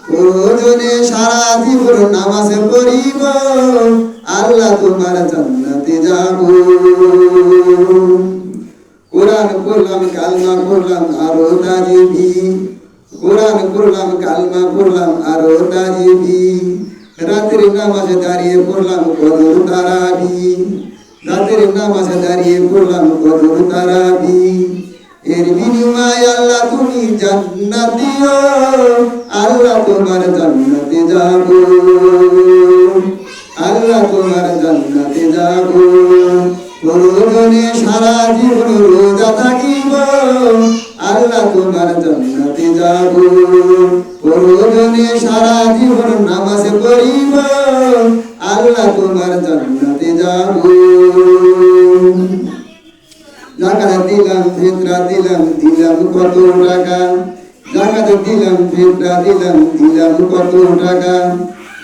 প্রয়োজনে সারা জীবন নামাজ পড়িব, আল্লাহ তোমার জান্নাতে যাব। কোরআন পড়লাম কালমা পড়লাম আরো তাজিবি, কোরআন পড়লাম কালমা পড়লাম আরো তাজিবি। রাতের নামাজে দাঁড়িয়ে পড়লাম কদর তারাবি, রাতের নামাজে দাঁড়িয়ে পড়লাম কদর তারাবি। এর বিনিময়ে আল্লাহ তুমি জান্নাত দিও, আল্লাহ তোমার জান্নাতে যাব, আল্লাহ তোমার জান্নাতে যাব। প্রয়োজনে সারা জীবন রোজা থাকিব, আল্লাহ তোমার জান্নাতে যাব। প্রয়োজনে সারা জীবন নামাজ পড়িব, আল্লাহ তোমার জান্নাতে যাব। জাকাত দিলাম ফিতরা দিলাম দিলাম কত টাকা, জাকাত দিলাম ফিতরা দিলাম দিলাম কত টাকা।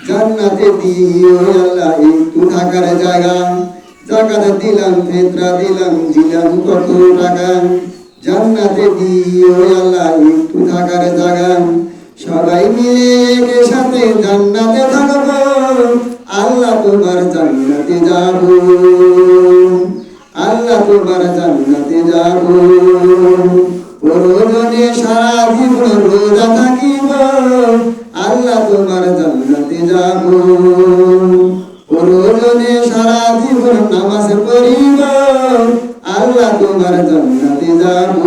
জান্নাতে দিও আল্লাহ একটু থাকার জায়গা, জাকাত দিলাম ফিতরা দিলাম দিলাম কত টাকা। জান্নাতে দিও আল্লাহ একটু থাকার জায়গা। সবাই মিলে একসাথে জান্নাতে থাকবো, আল্লাহ তোমার জান্নাতে যাব, আল্লাহ তোমার জান্নাতে যাব। প্রয়োজনে সারা জীবন রোজা থাকিব, আল্লাহ তোমার জান্নাতে যাব। প্রয়োজনে সারা জীবন নামাজ পড়িব, আল্লাহ তোমার জান্নাতে যাব।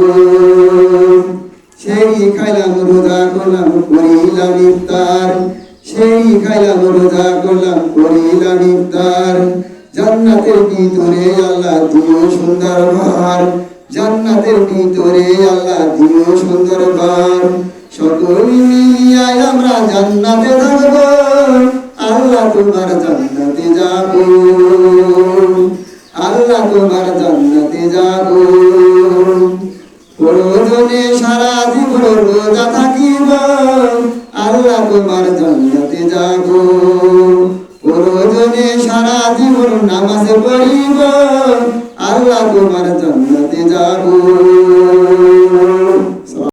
সেই খাইলাম রোজা করলাম করিলাম ইফতার, সেই খাইলাম রোজা করলাম করিলাম ইফতার। জান্নাতের ভিতরে আল্লাহ দিও সুন্দর ঘর, জান্নাতের ভিতরে আল্লাহ দিও সুন্দর ঘর। সকল মিলিয়ে আমরা জান্নাতে থাকব, আল্লাহ তোমার জান্নাতে যাব, আল্লাহ তোমার জান্নাতে যাব। প্রয়োজনে সারা জীবন রোজা থাকিব, আল্লাহ তোমার জান্নাতে যাব। প্রয়োজনে সারা জীবন নামাজ পড়িব, আল্লাহ তোমার জান্নাতে যাব।